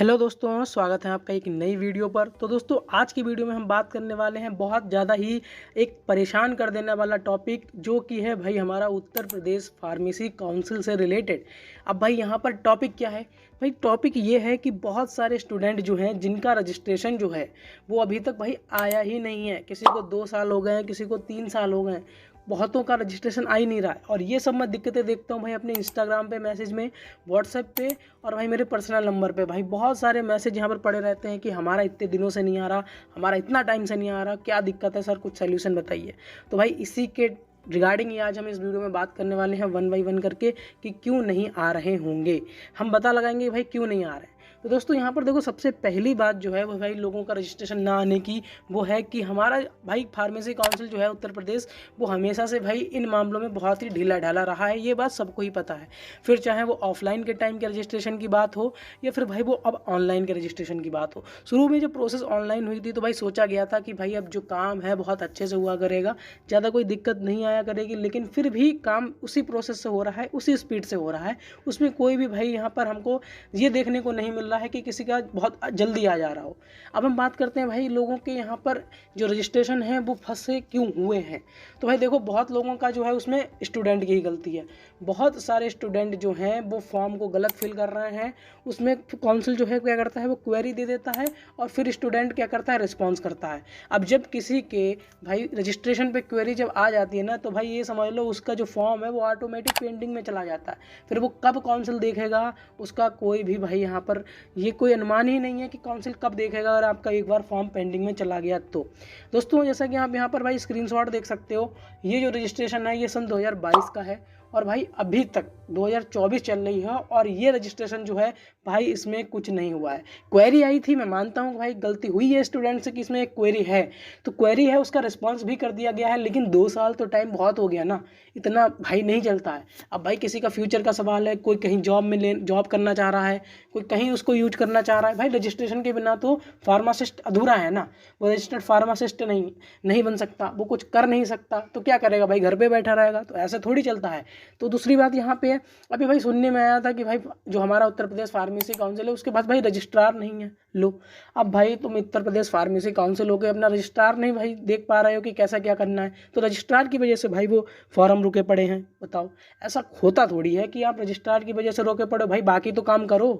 Hello दोस्तों, स्वागत है आपका एक नई वीडियो पर। तो दोस्तों, आज की वीडियो में हम बात करने वाले हैं बहुत ज़्यादा ही एक परेशान कर देने वाला टॉपिक, जो कि है भाई हमारा उत्तर प्रदेश फार्मेसी काउंसिल से रिलेटेड। अब भाई यहाँ पर टॉपिक क्या है? भाई टॉपिक ये है कि बहुत सारे स्टूडेंट जो हैं, जिनका रजिस्ट्रेशन जो है वो अभी तक भाई आया ही नहीं है। किसी को 2 साल हो गए हैं, किसी को 3 साल हो गए हैं, बहुतों का रजिस्ट्रेशन आ ही नहीं रहा है। और ये सब मैं दिक्कतें देखता हूँ भाई अपने इंस्टाग्राम पे मैसेज में, व्हाट्सएप पे और भाई मेरे पर्सनल नंबर पे। भाई बहुत सारे मैसेज यहाँ पर पड़े रहते हैं कि हमारा इतने दिनों से नहीं आ रहा, हमारा इतना टाइम से नहीं आ रहा, क्या दिक्कत है सर, कुछ सोल्यूशन बताइए। तो भाई इसी के रिगार्डिंग ही आज हम इस वीडियो में बात करने वाले हैं, वन बाई वन करके, कि क्यों नहीं आ रहे होंगे। हम पता लगाएंगे भाई क्यों नहीं आ रहे हैं। तो दोस्तों, यहाँ पर देखो, सबसे पहली बात जो है वो भाई लोगों का रजिस्ट्रेशन ना आने की वो है कि हमारा भाई फार्मेसी काउंसिल जो है उत्तर प्रदेश, वो हमेशा से भाई इन मामलों में बहुत ही ढीला ढाला रहा है। ये बात सबको ही पता है। फिर चाहे वो ऑफलाइन के टाइम के रजिस्ट्रेशन की बात हो या फिर भाई वो अब ऑनलाइन के रजिस्ट्रेशन की बात हो। शुरू में जब प्रोसेस ऑनलाइन हुई थी तो भाई सोचा गया था कि भाई अब जो काम है बहुत अच्छे से हुआ करेगा, ज़्यादा कोई दिक्कत नहीं आया करेगी। लेकिन फिर भी काम उसी प्रोसेस से हो रहा है, उसी स्पीड से हो रहा है। उसमें कोई भी भाई यहाँ पर हमको ये देखने को नहीं मिल रहा है कि किसी का बहुत जल्दी आ जा रहा हो। अब हम बात करते हैं भाई लोगों के यहाँ पर जो रजिस्ट्रेशन है वो फंसे क्यों हुए हैं। तो भाई देखो, बहुत लोगों का जो है उसमें स्टूडेंट की ही गलती है। बहुत सारे स्टूडेंट जो हैं वो फॉर्म को गलत फिल कर रहे हैं। उसमें काउंसिल जो है क्या करता है, वो क्वेरी दे देता है और फिर स्टूडेंट क्या करता है, रिस्पॉन्स करता है। अब जब किसी के भाई रजिस्ट्रेशन पे क्वेरी जब आ जाती है ना, तो भाई ये समझ लो उसका जो फॉर्म है वो ऑटोमेटिक पेंडिंग में चला जाता है। फिर वो कब काउंसिल देखेगा उसका कोई भी भाई यहाँ पर ये कोई अनुमान ही नहीं है कि काउंसिल कब देखेगा अगर आपका एक बार फॉर्म पेंडिंग में चला गया तो। दोस्तों, जैसा कि आप यहाँ पर भाई स्क्रीनशॉट देख सकते हो, ये जो रजिस्ट्रेशन है ये सन 2022 का है और भाई अभी तक 2024 चल रही है और ये रजिस्ट्रेशन जो है भाई इसमें कुछ नहीं हुआ है। क्वेरी आई थी, मैं मानता हूँ भाई गलती हुई है स्टूडेंट से कि इसमें एक क्वेरी है, तो क्वेरी है, उसका रिस्पांस भी कर दिया गया है। लेकिन 2 साल तो टाइम बहुत हो गया ना, इतना भाई नहीं चलता है। अब भाई किसी का फ्यूचर का सवाल है, कोई कहीं जॉब करना चाह रहा है, कोई कहीं उसको यूज करना चाह रहा है। भाई रजिस्ट्रेशन के बिना तो फार्मासिस्ट अधूरा है ना, वो रजिस्टर्ड फार्मासिस्ट नहीं बन सकता, वो कुछ कर नहीं सकता। तो क्या करेगा भाई, घर पे बैठा रहेगा? तो ऐसे थोड़ी चलता है। तो दूसरी बात यहाँ पे है, अभी भाई सुनने में आया था कि भाई जो हमारा उत्तर प्रदेश फार्मेसी काउंसिल है उसके पास भाई रजिस्ट्रार नहीं है। लो, अब भाई तुम उत्तर प्रदेश फार्मेसी काउंसिल हो के अपना रजिस्ट्रार नहीं भाई देख पा रहे हो कि कैसा क्या करना है, तो रजिस्ट्रार की वजह से भाई वो फॉर्म रुके पड़े हैं। बताओ, ऐसा होता थोड़ी है कि आप रजिस्ट्रार की वजह से रोके पड़े भाई, बाकी तो काम करो,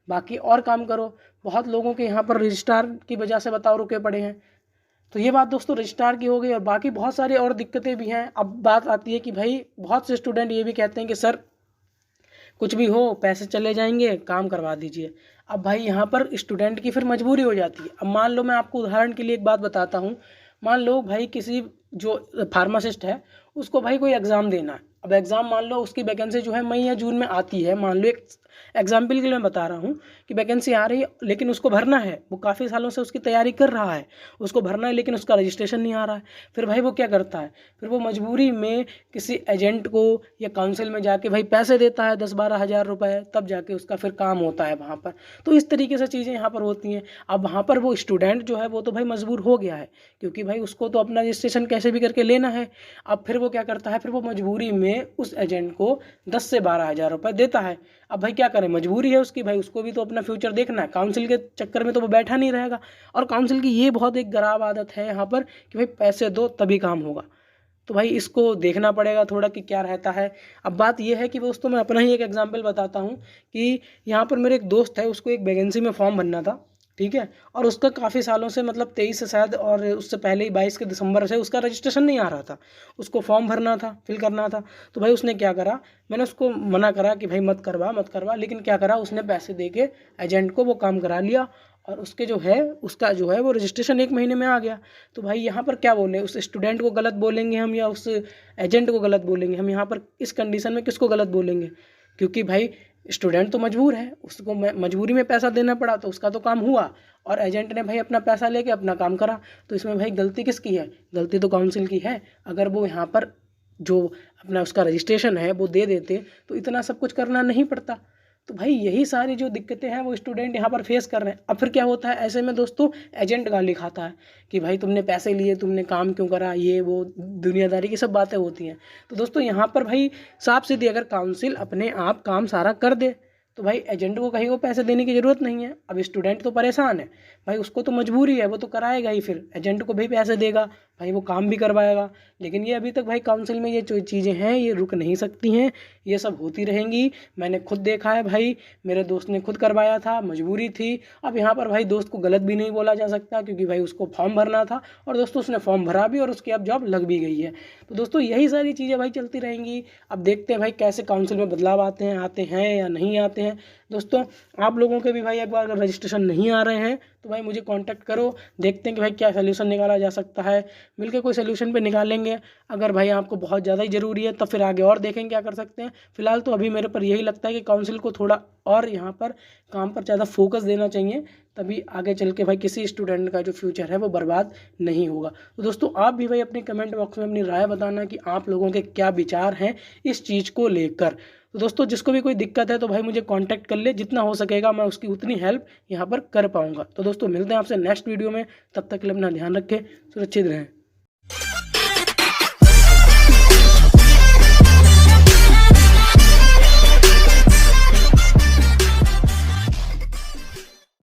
बाकी और काम करो। बहुत लोगों के यहाँ पर रजिस्ट्रार की वजह से बताओ रुके पड़े हैं। तो ये बात दोस्तों रजिस्ट्रार की हो गई, और बाकी बहुत सारी और दिक्कतें भी हैं। अब बात आती है कि भाई बहुत से स्टूडेंट ये भी कहते हैं कि सर कुछ भी हो, पैसे चले जाएंगे, काम करवा दीजिए। अब भाई यहाँ पर स्टूडेंट की फिर मजबूरी हो जाती है। अब मान लो, मैं आपको उदाहरण के लिए एक बात बताता हूँ। मान लो भाई किसी जो फार्मासिस्ट है उसको भाई कोई एग्ज़ाम देना है। अब एग्ज़ाम मान लो उसकी वैकेंसी जो है मई या जून में आती है। मान लो, एक एग्जाम्पल के लिए मैं बता रहा हूँ कि वैकेंसी आ रही है, लेकिन उसको भरना है। वो काफ़ी सालों से उसकी तैयारी कर रहा है, उसको भरना है, लेकिन उसका रजिस्ट्रेशन नहीं आ रहा है। फिर भाई वो क्या करता है, फिर वो मजबूरी में किसी एजेंट को या काउंसिल में जाके भाई पैसे देता है 10-12 हज़ार रुपये, तब जाके उसका फिर काम होता है वहाँ पर। तो इस तरीके से चीज़ें यहाँ पर होती हैं। अब वहाँ पर वो स्टूडेंट जो है वो तो भाई मजबूर हो गया है, क्योंकि भाई उसको तो अपना रजिस्ट्रेशन कैसे भी करके लेना है। अब फिर वो क्या करता है, फिर वो मजबूरी में उस एजेंट को 10 से 12 हज़ार रुपये देता है। अब भाई क्या करें, मजबूरी है उसकी, भाई उसको भी तो अपना फ्यूचर देखना है। काउंसिल के चक्कर में तो वो बैठा नहीं रहेगा। और काउंसिल की ये बहुत एक खराब आदत है यहाँ पर कि भाई पैसे दो तभी काम होगा। तो भाई इसको देखना पड़ेगा थोड़ा कि क्या रहता है। अब बात ये है कि दोस्तों, मैं अपना ही एक एग्जांपल बताता हूँ कि यहाँ पर मेरे एक दोस्त है, उसको एक वैकेंसी में फॉर्म भरना था, ठीक है। और उसका काफ़ी सालों से, मतलब 23 से शायद, और उससे पहले ही 22 के दिसंबर से उसका रजिस्ट्रेशन नहीं आ रहा था। उसको फॉर्म भरना था, फिल करना था। तो भाई उसने क्या करा, मैंने उसको मना करा कि भाई मत करवा, लेकिन क्या करा, उसने पैसे दे के एजेंट को वो काम करा लिया और उसका जो है वो रजिस्ट्रेशन 1 महीने में आ गया। तो भाई यहाँ पर क्या बोलें, उस स्टूडेंट को गलत बोलेंगे हम या उस एजेंट को गलत बोलेंगे हम? यहाँ पर इस कंडीशन में किसको गलत बोलेंगे? क्योंकि भाई स्टूडेंट तो मजबूर है, उसको मजबूरी में पैसा देना पड़ा, तो उसका तो काम हुआ, और एजेंट ने भाई अपना पैसा लेके अपना काम करा। तो इसमें भाई गलती किसकी है? गलती तो काउंसिल की है। अगर वो यहाँ पर जो अपना उसका रजिस्ट्रेशन है वो दे देते तो इतना सब कुछ करना नहीं पड़ता। तो भाई यही सारी जो दिक्कतें हैं वो स्टूडेंट यहाँ पर फेस कर रहे हैं। अब फिर क्या होता है ऐसे में दोस्तों, एजेंट गाली खाता है कि भाई तुमने पैसे लिए, तुमने काम क्यों करा, ये वो दुनियादारी की सब बातें होती हैं। तो दोस्तों यहाँ पर भाई साफ सीधी, अगर काउंसिल अपने आप काम सारा कर दे तो भाई एजेंट को कहीं को पैसे देने की ज़रूरत नहीं है। अब स्टूडेंट तो परेशान है भाई, उसको तो मजबूरी है, वो तो कराएगा ही, फिर एजेंट को भी पैसे देगा भाई, वो काम भी करवाएगा। लेकिन ये अभी तक भाई काउंसिल में ये जो चीज़ें हैं ये रुक नहीं सकती हैं, ये सब होती रहेंगी। मैंने खुद देखा है भाई, मेरे दोस्त ने खुद करवाया था, मजबूरी थी। अब यहाँ पर भाई दोस्त को गलत भी नहीं बोला जा सकता, क्योंकि भाई उसको फॉर्म भरना था और दोस्तों उसने फॉर्म भरा भी और उसकी अब जॉब लग भी गई है। तो दोस्तों यही सारी चीज़ें भाई चलती रहेंगी। अब देखते हैं भाई कैसे काउंसिल में बदलाव आते हैं या नहीं आते हैं। दोस्तों आप लोगों के भी भाई एक बार अगर रजिस्ट्रेशन नहीं आ रहे हैं तो भाई मुझे कांटेक्ट करो, देखते हैं कि भाई क्या सलूशन निकाला जा सकता है, मिलकर कोई सलूशन पे निकालेंगे। अगर भाई आपको बहुत ज़्यादा ही ज़रूरी है तो फिर आगे और देखेंगे क्या कर सकते हैं। फिलहाल तो अभी मेरे पर यही लगता है कि काउंसिल को थोड़ा और यहाँ पर काम पर ज़्यादा फोकस देना चाहिए, तभी आगे चल के भाई किसी स्टूडेंट का जो फ्यूचर है वो बर्बाद नहीं होगा। तो दोस्तों आप भी भाई अपने कमेंट बॉक्स में अपनी राय बताना कि आप लोगों के क्या विचार हैं इस चीज़ को लेकर। तो दोस्तों जिसको भी कोई दिक्कत है तो भाई मुझे कांटेक्ट कर ले, जितना हो सकेगा मैं उसकी उतनी हेल्प यहाँ पर कर पाऊँगा। तो दोस्तों मिलते हैं आपसे नेक्स्ट वीडियो में, तब तक के लिए अपना ध्यान रखें, सुरक्षित रहें।